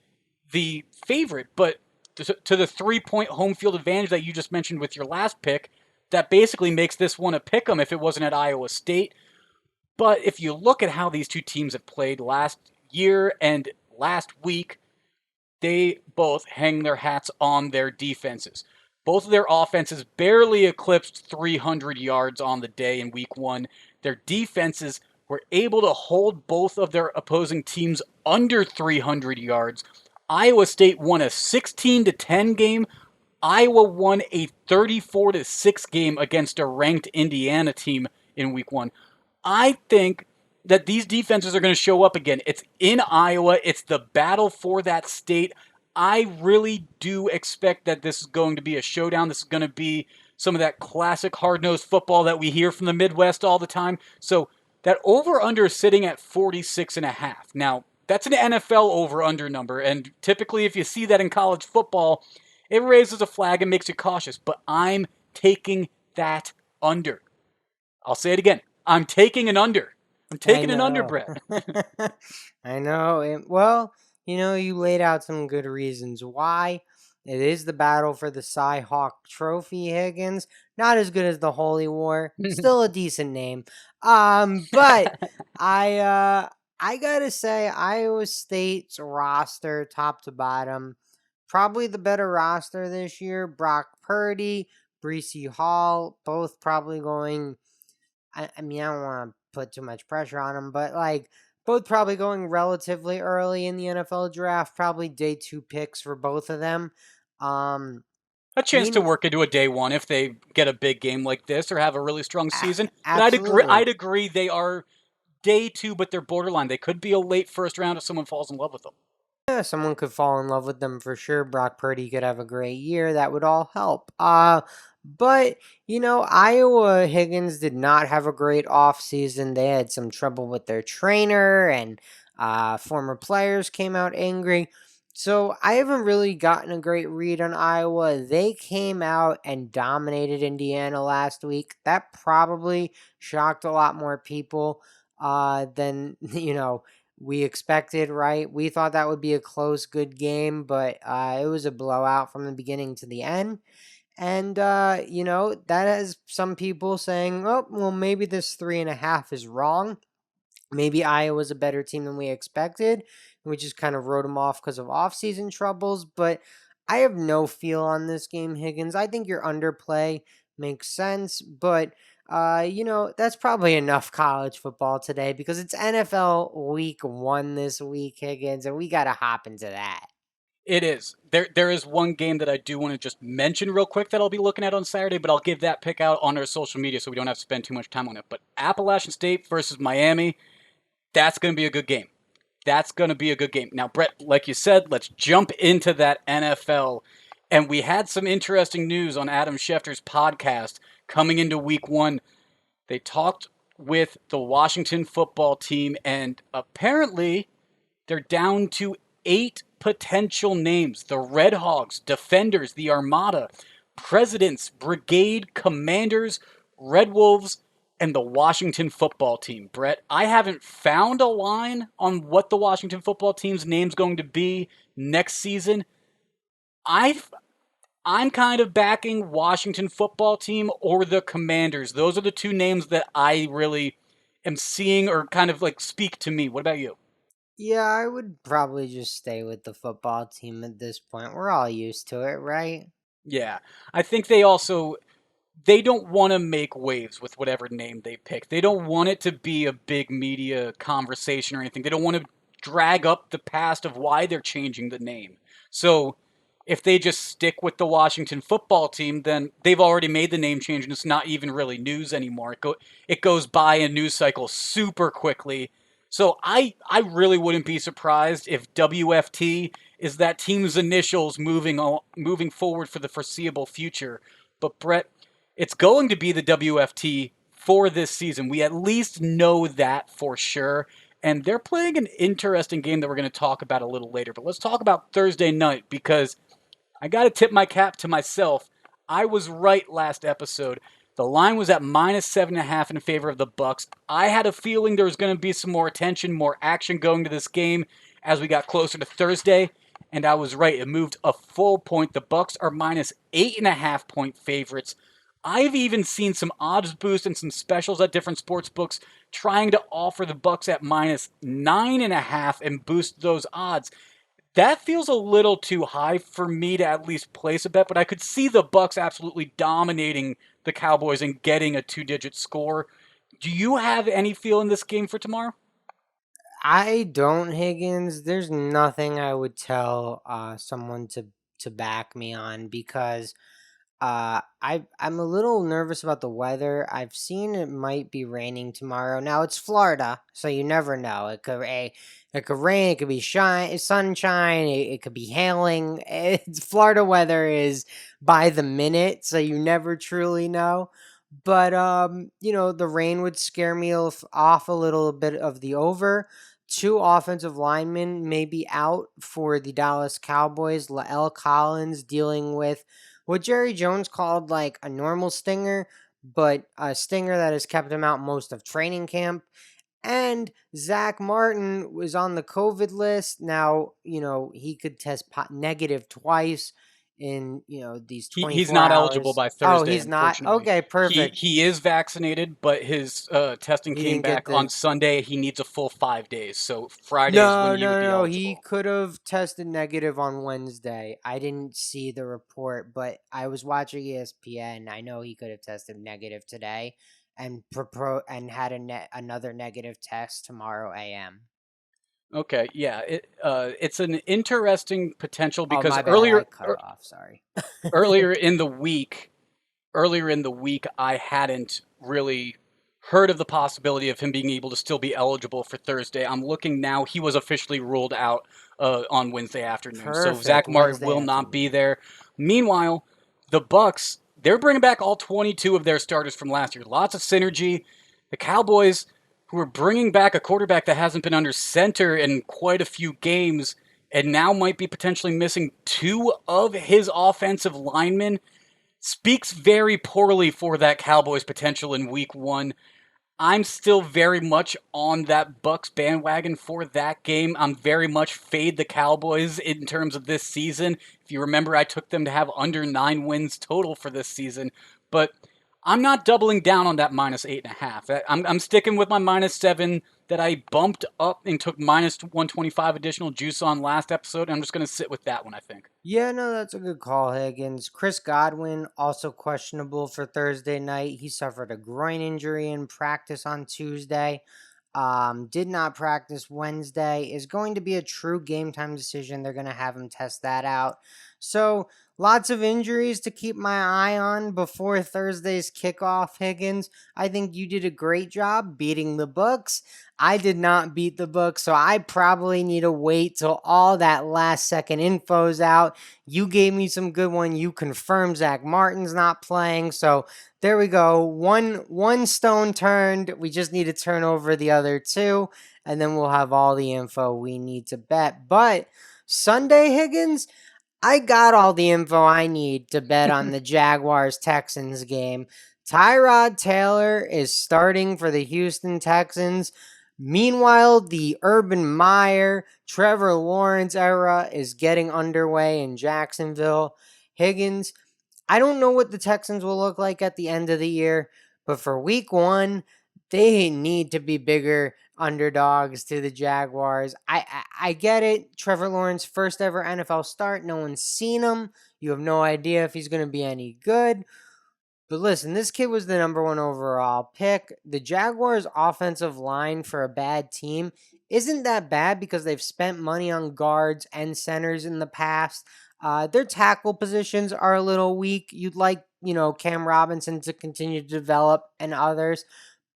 the favorite. But to the 3 point home field advantage that you just mentioned with your last pick, that basically makes this one a pick 'em if it wasn't at Iowa State. But if you look at how these two teams have played last year and last week, they both hang their hats on their defenses. Both of their offenses barely eclipsed 300 yards on the day in week one. Their defenses were able to hold both of their opposing teams under 300 yards. Iowa State won a 16-10 game. Iowa won a 34-6 game against a ranked Indiana team in week one. I think that these defenses are going to show up again. It's in Iowa. It's the battle for that state. I really do expect that this is going to be a showdown. This is going to be some of that classic hard-nosed football that we hear from the Midwest all the time. So that over-under is sitting at 46.5. Now, that's an NFL over-under number, and typically if you see that in college football, it raises a flag and makes you cautious, but I'm taking that under. I'll say it again. I'm taking an under. I'm I taking an under, know. Brett. I know. Well, you laid out some good reasons why. It is the battle for the Cy Hawk Trophy, Higgins. Not as good as the Holy War. Still a decent name. But I gotta say, Iowa State's roster, top to bottom, probably the better roster this year. Brock Purdy, Breece Hall, both probably going. I mean, I don't want to put too much pressure on them, but like both probably going relatively early in the NFL draft, probably day two picks for both of them. Um, A chance to mean, work into a day one if they get a big game like this or have a really strong season. But I'd agree. absolutely. I'd agree they are day two, but they're borderline. They could be a late first round if someone falls in love with them. Yeah, someone could fall in love with them for sure. Brock Purdy could have a great year. That would all help. But Iowa Higgins did not have a great offseason. They had some trouble with their trainer, and former players came out angry. So I haven't really gotten a great read on Iowa. They came out and dominated Indiana last week. That probably shocked a lot more people than we expected, right? We thought that would be a close, good game, but it was a blowout from the beginning to the end. And, that has some people saying, oh, well, maybe this 3.5 is wrong. Maybe Iowa's a better team than we expected. We just kind of wrote them off because of offseason troubles. But I have no feel on this game, Higgins. I think your underplay makes sense. But, that's probably enough college football today because it's NFL week one this week, Higgins, and we got to hop into that. It is. There is one game that I do want to just mention real quick that I'll be looking at on Saturday, but I'll give that pick out on our social media so we don't have to spend too much time on it. But Appalachian State versus Miami, that's going to be a good game. That's going to be a good game. Now, Brett, like you said, let's jump into that NFL. And we had some interesting news on Adam Schefter's podcast coming into week one. They talked with the Washington football team, and apparently they're down to 8 potential names: the Red Hogs, Defenders, the Armada, Presidents, Brigade, Commanders, Red Wolves, and the Washington football team. Brett, I haven't found a line on what the Washington football team's name's going to be next season. I'm kind of backing Washington football team or the Commanders. Those are the two names that I really am seeing or kind of like speak to me. What about you? Yeah, I would probably just stay with the football team at this point. We're all used to it, right? Yeah. I think they don't want to make waves with whatever name they pick. They don't want it to be a big media conversation or anything. They don't want to drag up the past of why they're changing the name. So if they just stick with the Washington football team, then they've already made the name change and it's not even really news anymore. It goes by a news cycle super quickly. So I really wouldn't be surprised if WFT is that team's initials moving forward for the foreseeable future. But Brett, it's going to be the WFT for this season. We at least know that for sure. And they're playing an interesting game that we're going to talk about a little later. But let's talk about Thursday night because I got to tip my cap to myself. I was right last episode. The line was at -7.5 in favor of the Bucks. I had a feeling there was going to be some more attention, more action going to this game as we got closer to Thursday, and I was right. It moved a full point. The Bucks are -8.5 point favorites. I've even seen some odds boost and some specials at different sports books trying to offer the Bucks at -9.5 and boost those odds. That feels a little too high for me to at least place a bet, but I could see the Bucks absolutely dominating the Cowboys and getting a two-digit score. Do you have any feel in this game for tomorrow? I don't, Higgins. There's nothing I would tell someone to back me on because I'm a little nervous about the weather. I've seen it might be raining tomorrow. Now it's Florida, so you never know. It could rain. It could be sunshine. It could be hailing. Florida weather is by the minute, so you never truly know. But the rain would scare me off a little bit of the over. Two offensive linemen may be out for the Dallas Cowboys. Lael Collins dealing with what Jerry Jones called like a normal stinger, but a stinger that has kept him out most of training camp. And Zach Martin was on the COVID list. Now, he could test negative twice in, these He's 24 not eligible hours. by Oh, Thursday, he's not? unfortunately. Okay, He perfect. he is vaccinated, but his testing He came didn't get back on the. Sunday. He needs a full 5 days, so Friday is when No, he would no, be no. He eligible. could have tested negative on Wednesday. I didn't see the report, but I was watching ESPN. I know he could have tested negative today and and had another negative test tomorrow AM. Okay, yeah, it's an interesting potential Oh, because my bad. I cut off. Sorry. earlier in the week, I hadn't really heard of the possibility of him being able to still be eligible for Thursday. I'm looking now; he was officially ruled out on Wednesday afternoon, so Perfect. Zach Martin Wednesday will not be afternoon. there. Meanwhile, the Bucks they're bringing back all 22 of their starters from last year. Lots of synergy. The Cowboys, who are bringing back a quarterback that hasn't been under center in quite a few games, and now might be potentially missing two of his offensive linemen speaks very poorly for that Cowboys potential in week 1. I'm still very much on that Bucks bandwagon for that game. I'm very much fade the Cowboys in terms of this season. If you remember, I took them to have under 9 wins total for this season, but I'm not doubling down on that -8.5. I'm sticking with my -7 that I bumped up and took -125 additional juice on last episode. I'm just going to sit with that one, I think. Yeah, no, that's a good call, Higgins. Chris Godwin, also questionable for Thursday night. He suffered a groin injury in practice on Tuesday. Did not practice Wednesday. Is going to be a true game time decision. They're going to have him test that out. So, lots of injuries to keep my eye on before Thursday's kickoff, Higgins. I think you did a great job beating the books. I did not beat the book, so I probably need to wait till all that last second info's out. You gave me some good one. You confirmed Zach Martin's not playing, so there we go. One stone turned. We just need to turn over the other two, and then we'll have all the info we need to bet. But Sunday, Higgins, I got all the info I need to bet on the Jaguars Texans game. Tyrod Taylor is starting for the Houston Texans. Meanwhile, the Urban Meyer, Trevor Lawrence era is getting underway in Jacksonville. Higgins, I don't know what the Texans will look like at the end of the year, but for week 1, they need to be bigger underdogs to the Jaguars. I get it. Trevor Lawrence first ever NFL start. No one's seen him. You have no idea if he's going to be any good. But listen, this kid was the number 1 overall pick. The Jaguars' offensive line for a bad team isn't that bad because they've spent money on guards and centers in the past. Their tackle positions are a little weak. You'd like, Cam Robinson to continue to develop and others.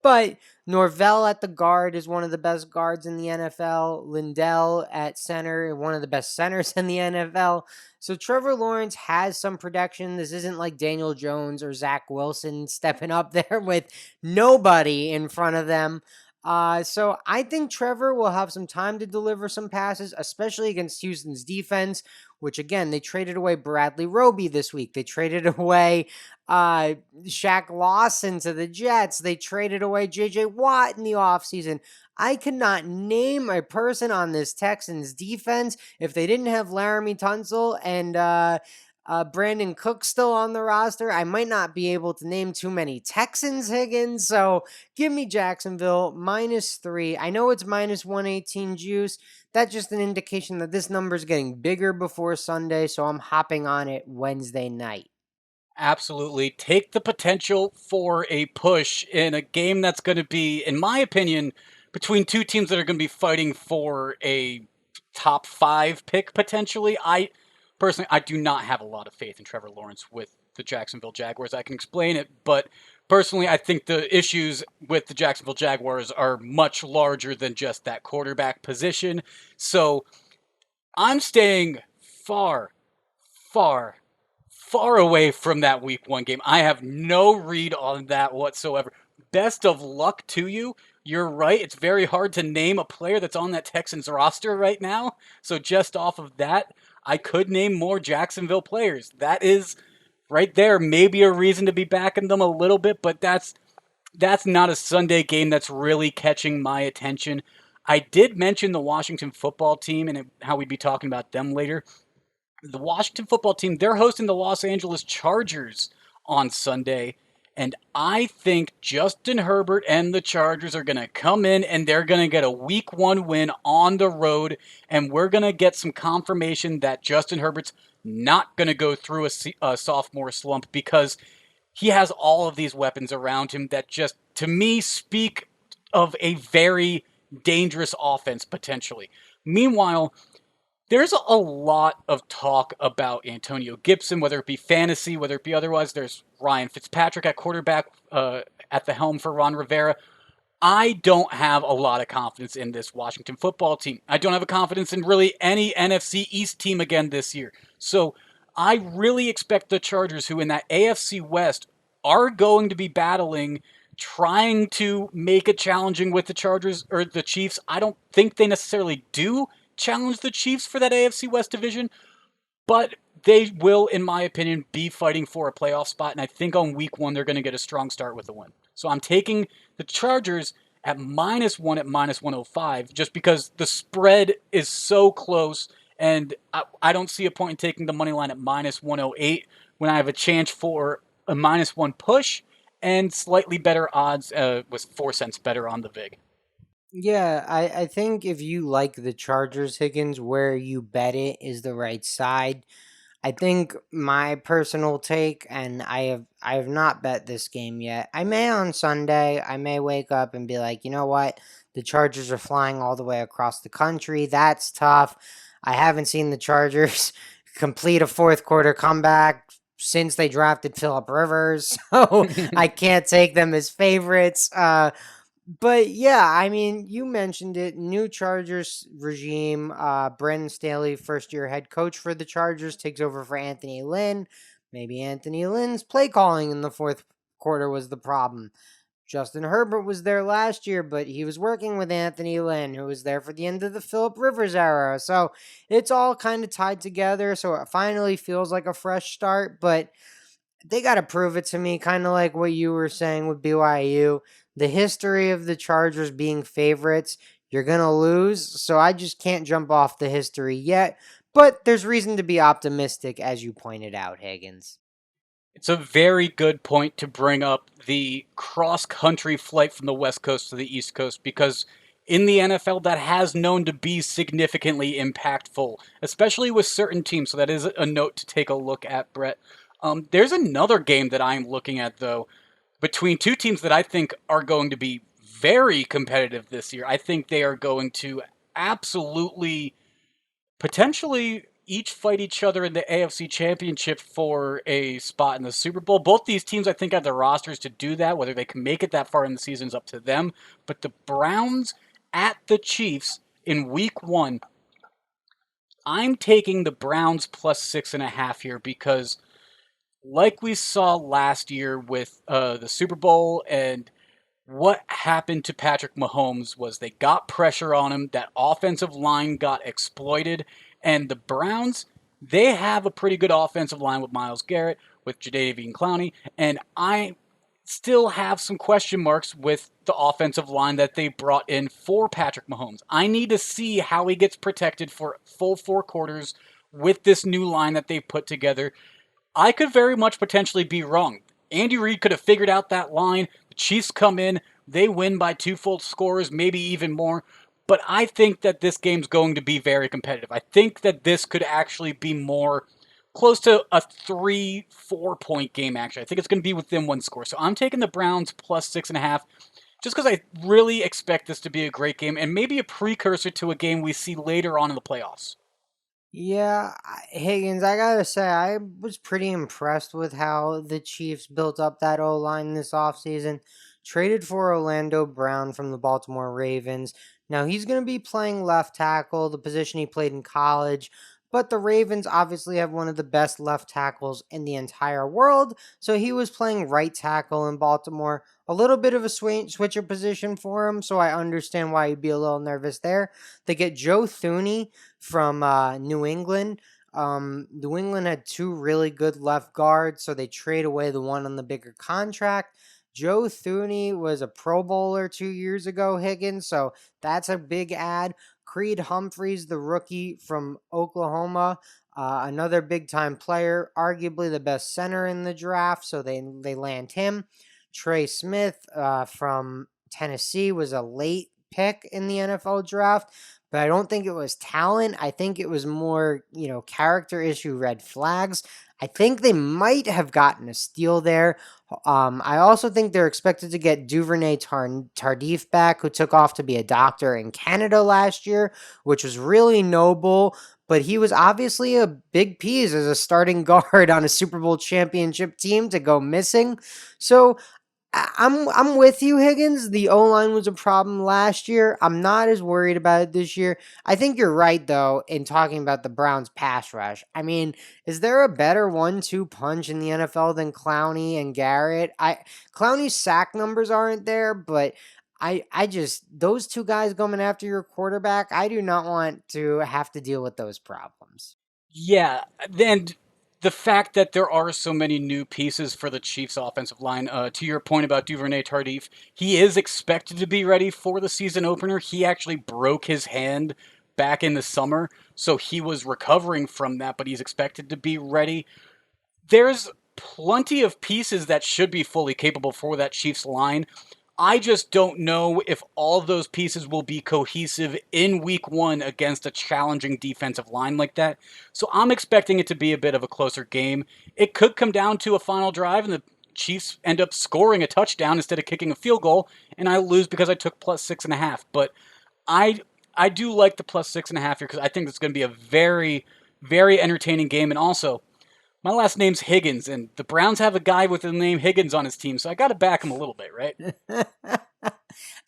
But Norvell at the guard is one of the best guards in the NFL. Lindell at center, one of the best centers in the NFL. So Trevor Lawrence has some protection. This isn't like Daniel Jones or Zach Wilson stepping up there with nobody in front of them. So I think Trevor will have some time to deliver some passes, especially against Houston's defense, which again, they traded away Bradley Roby this week. They traded away Shaq Lawson to the Jets. They traded away JJ Watt in the offseason. I could not name a person on this Texans defense if they didn't have Laramie Tunsil and Brandon Cook still on the roster. I might not be able to name too many Texans, Higgins. So give me Jacksonville -3. I know it's -118 juice. That's just an indication that this number is getting bigger before Sunday. So I'm hopping on it Wednesday night. Absolutely. Take the potential for a push in a game that's going to be, in my opinion, between two teams that are going to be fighting for a top 5 pick potentially. I personally, I do not have a lot of faith in Trevor Lawrence with the Jacksonville Jaguars. I can explain it, but personally, I think the issues with the Jacksonville Jaguars are much larger than just that quarterback position. So I'm staying far, far, far away from that week 1 game. I have no read on that whatsoever. Best of luck to you. You're right. It's very hard to name a player that's on that Texans roster right now. So just off of that, I could name more Jacksonville players. That is right there. Maybe a reason to be backing them a little bit, but that's not a Sunday game that's really catching my attention. I did mention the Washington football team and how we'd be talking about them later. The Washington football team, they're hosting the Los Angeles Chargers on Sunday. And I think Justin Herbert and the Chargers are going to come in and they're going to get a week 1 win on the road. And we're going to get some confirmation that Justin Herbert's not going to go through a sophomore slump because he has all of these weapons around him that just, to me, speak of a very dangerous offense potentially. Meanwhile, there's a lot of talk about Antonio Gibson, whether it be fantasy, whether it be otherwise. There's Ryan Fitzpatrick at quarterback at the helm for Ron Rivera. I don't have a lot of confidence in this Washington football team. I don't have a confidence in really any NFC East team again this year. So I really expect the Chargers, who in that AFC West are going to be battling, trying to make it challenging with the Chargers or the Chiefs. I don't think they necessarily do challenge the Chiefs for that AFC West division, but they will, in my opinion, be fighting for a playoff spot, and I think on week 1 they're going to get a strong start with a win. So I'm taking the Chargers at -1 at -105 just because the spread is so close, and I don't see a point in taking the money line at -108 when I have a chance for a -1 push and slightly better odds with 4 cents better on the VIG. Yeah, I think if you like the Chargers, Higgins, where you bet it is the right side. I think my personal take, and I have not bet this game yet. I may on Sunday. I may wake up and be like, you know what? The Chargers are flying all the way across the country. That's tough. I haven't seen the Chargers complete a fourth quarter comeback since they drafted Phillip Rivers, so I can't take them as favorites. But yeah, I mean, you mentioned it. New Chargers regime. Brendan Staley, first year head coach for the Chargers, takes over for Anthony Lynn. Maybe Anthony Lynn's play calling in the fourth quarter was the problem. Justin Herbert was there last year, but he was working with Anthony Lynn, who was there for the end of the Phillip Rivers era. So it's all kind of tied together. So it finally feels like a fresh start, but they got to prove it to me, kind of like what you were saying with BYU. The history of the Chargers being favorites, you're going to lose. So I just can't jump off the history yet. But there's reason to be optimistic, as you pointed out, Higgins. It's a very good point to bring up the cross-country flight from the West Coast to the East Coast because in the NFL that has known to be significantly impactful, especially with certain teams. So that is a note to take a look at, Brett. There's another game that I'm looking at, though, between two teams that I think are going to be very competitive this year. I think they are going to absolutely, potentially each fight each other in the AFC Championship for a spot in the Super Bowl. Both these teams, I think, have the rosters to do that. Whether they can make it that far in the season is up to them. But the Browns at the Chiefs in Week 1, I'm taking the Browns plus 6.5 here because like we saw last year with the Super Bowl and what happened to Patrick Mahomes was they got pressure on him, that offensive line got exploited, and the Browns, They have a pretty good offensive line with Myles Garrett, with Jadeveon Clowney, and I still have some question marks with the offensive line that they brought in for Patrick Mahomes. I need to see how he gets protected for full 4 quarters with this new line that they've put together. I could very much potentially be wrong. Andy Reid could have figured out that line. The Chiefs come in, they win by 2 full scores, maybe even more. But I think that this game's going to be very competitive. I think that this could actually be more close to a 3-4 point game, actually. I think it's going to be within 1 score. So I'm taking the Browns plus 6.5 just because I really expect this to be a great game and maybe a precursor to a game we see later on in the playoffs. Yeah, Higgins, I gotta say, I was pretty impressed with how the Chiefs built up that O line this offseason. Traded for Orlando Brown from the Baltimore Ravens. Now, he's going to be playing left tackle, the position he played in college. But the Ravens obviously have one of the best left tackles in the entire world. So he was playing right tackle in Baltimore. A little bit of a switcher position for him. So I understand why he'd be a little nervous there. They get Joe Thuney from New England. New England had two really good left guards, so they trade away the one on the bigger contract. Joe Thuney was a Pro Bowler 2 years ago, Higgins, so that's a big ad. Creed Humphreys, the rookie from Oklahoma, another big time player, arguably the best center in the draft, so they land him. Trey Smith from Tennessee was a late pick in the NFL draft, but I don't think it was talent. I think it was more, character issue red flags. I think they might have gotten a steal there. I also think they're expected to get Duvernay Tardif back, who took off to be a doctor in Canada last year, which was really noble. But he was obviously a big piece as a starting guard on a Super Bowl championship team to go missing. So I'm with you, Higgins. The O line was a problem last year. I'm not as worried about it this year. I think you're right though in talking about the Browns pass rush. I mean, is there a better 1-2 punch in the NFL than Clowney and Garrett? Clowney's sack numbers aren't there, but I just those two guys coming after your quarterback. I do not want to have to deal with those problems. Yeah, then the fact that there are so many new pieces for the Chiefs' offensive line, to your point about Duvernay Tardif, he is expected to be ready for the season opener. He actually broke his hand back in the summer, so he was recovering from that, but he's expected to be ready. There's plenty of pieces that should be fully capable for that Chiefs line. I just don't know if all of those pieces will be cohesive in week 1 against a challenging defensive line like that. So I'm expecting it to be a bit of a closer game. It could come down to a final drive and the Chiefs end up scoring a touchdown instead of kicking a field goal, and I lose because I took plus 6.5. But I I do like the plus 6.5 here because I think it's going to be a very, very entertaining game. And also, my last name's Higgins, and the Browns have a guy with the name Higgins on his team, so I got to back him a little bit, right?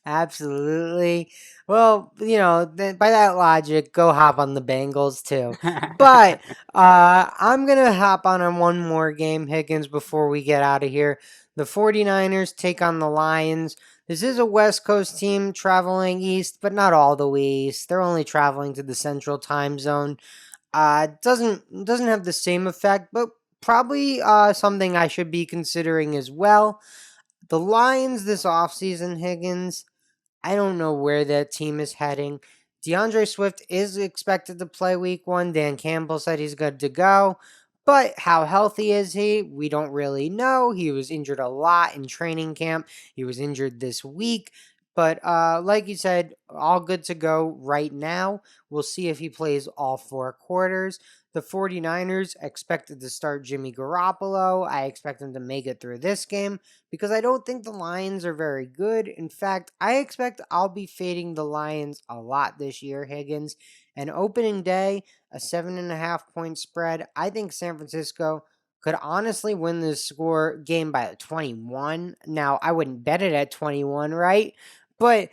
Absolutely. Well, by that logic, go hop on the Bengals too. But I'm going to hop on one more game, Higgins, before we get out of here. The 49ers take on the Lions. This is a West Coast team traveling east, but not all the way east. They're only traveling to the central time zone. Doesn't have the same effect, but probably something I should be considering as well. The Lions this offseason, Higgins, I don't know where that team is heading. DeAndre Swift is expected to play week 1. Dan Campbell said he's good to go. But how healthy is he? We don't really know. He was injured a lot in training camp. He was injured this week. But like you said, all good to go right now. We'll see if he plays all 4 quarters. The 49ers expected to start Jimmy Garoppolo. I expect him to make it through this game because I don't think the Lions are very good. In fact, I expect I'll be fading the Lions a lot this year, Higgins. And opening day, a 7.5 point spread. I think San Francisco could honestly win this score game by 21. Now, I wouldn't bet it at 21, right? But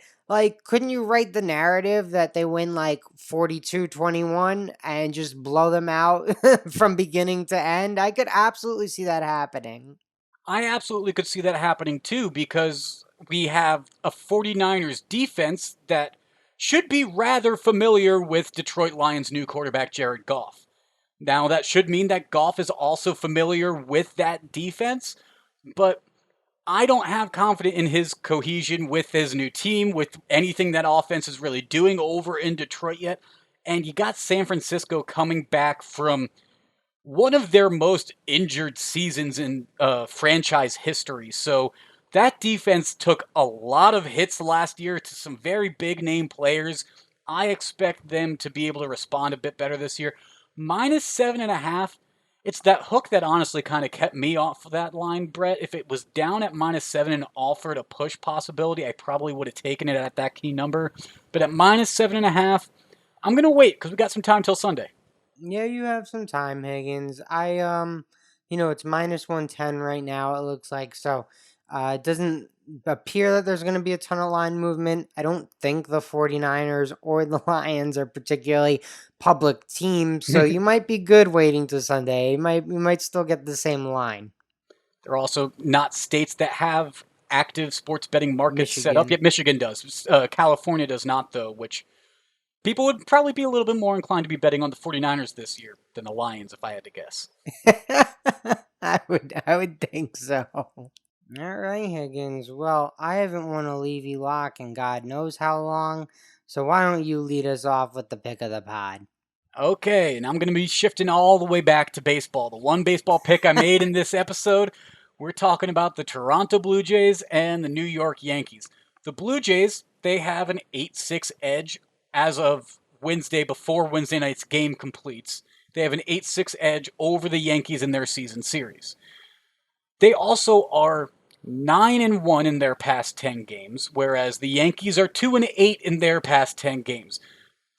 couldn't you write the narrative that they win 42-21 and just blow them out from beginning to end? I could absolutely see that happening. I absolutely could see that happening too because we have a 49ers defense that should be rather familiar with Detroit Lions' new quarterback, Jared Goff. Now, that should mean that Goff is also familiar with that defense, but I don't have confidence in his cohesion with his new team, with anything that offense is really doing over in Detroit yet. And you got San Francisco coming back from one of their most injured seasons in franchise history. So that defense took a lot of hits last year to some very big name players. I expect them to be able to respond a bit better this year. -7.5. It's that hook that honestly kind of kept me off of that line, Brett. If it was down at -7 and offered a push possibility, I probably would have taken it at that key number. But at -7.5, I'm going to wait because we got some time till Sunday. Yeah, you have some time, Higgins. It's -110 right now, it looks like. So it doesn't appear that there's going to be a ton of line movement. I don't think the 49ers or the Lions are particularly public teams. So you might be good waiting to Sunday. You might still get the same line. They're also not states that have active sports betting markets set up Michigan. yet. Michigan does. California does not, though, which people would probably be a little bit more inclined to be betting on the 49ers this year than the Lions, if I had to guess. I would think so. All right, Higgins. Well, I haven't won a Levy lock in God knows how long. So why don't you lead us off with the pick of the pod? Okay, and I'm going to be shifting all the way back to baseball. The one baseball pick I made in this episode, we're talking about the Toronto Blue Jays and the New York Yankees. The Blue Jays, they have an 8-6 edge as of Wednesday before Wednesday night's game completes. They have an 8-6 edge over the Yankees in their season series. They also are 9-1 in their past 10 games, whereas the Yankees are 2-8 in their past 10 games.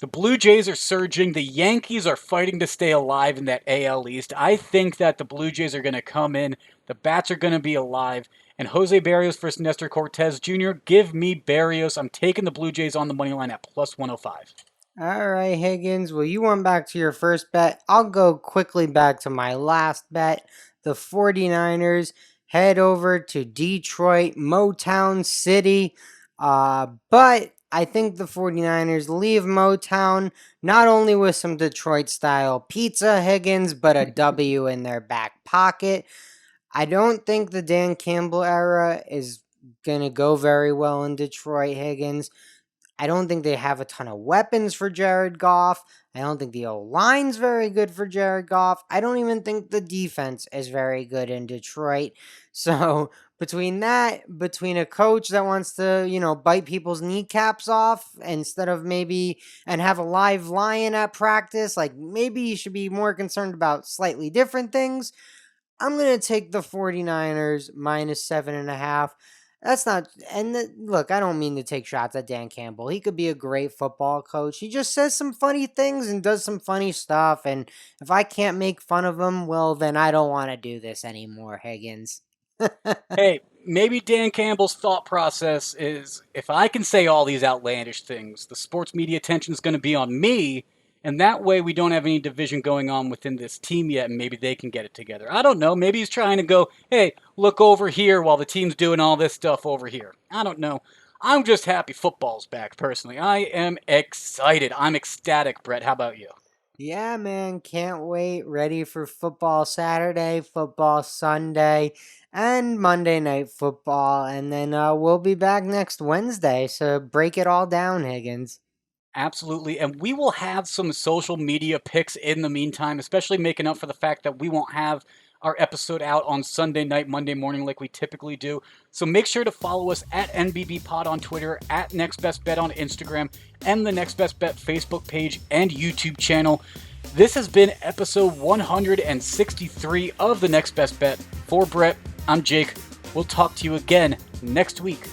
The Blue Jays are surging. The Yankees are fighting to stay alive in that AL East. I think that the Blue Jays are going to come in. The bats are going to be alive. And Jose Barrios versus Nestor Cortez Jr., give me Barrios. I'm taking the Blue Jays on the money line at +105. All right, Higgins. Well, you went back to your first bet. I'll go quickly back to my last bet. The 49ers head over to Detroit, Motown City. But I think the 49ers leave Motown not only with some Detroit-style pizza, Higgins, but a W in their back pocket. I don't think the Dan Campbell era is going to go very well in Detroit, Higgins. I don't think they have a ton of weapons for Jared Goff. I don't think the O-line's very good for Jared Goff. I don't even think the defense is very good in Detroit. So between a coach that wants to, bite people's kneecaps off instead of and have a live lion at practice, like maybe you should be more concerned about slightly different things. I'm going to take the 49ers -7.5. That's not, look, I don't mean to take shots at Dan Campbell. He could be a great football coach. He just says some funny things and does some funny stuff. And if I can't make fun of him, well, then I don't want to do this anymore, Higgins. Hey, maybe Dan Campbell's thought process is, if I can say all these outlandish things, the sports media attention is going to be on me, and that way we don't have any division going on within this team yet, and maybe they can get it together. I don't know. Maybe he's trying to go, hey, look over here while the team's doing all this stuff over here. I don't know. I'm just happy football's back, personally. I am excited. I'm ecstatic, Brett. How about you? Yeah, man, can't wait. Ready for football Saturday, football Sunday, and Monday Night Football. And then we'll be back next Wednesday. So break it all down, Higgins. Absolutely. And we will have some social media picks in the meantime, especially making up for the fact that we won't have our episode out on Sunday night, Monday morning like we typically do. So make sure to follow us at NBB Pod on Twitter, at Next Best Bet on Instagram, and the Next Best Bet Facebook page and YouTube channel. This has been episode 163 of the Next Best Bet. For Brett, I'm Jake. We'll talk to you again next week.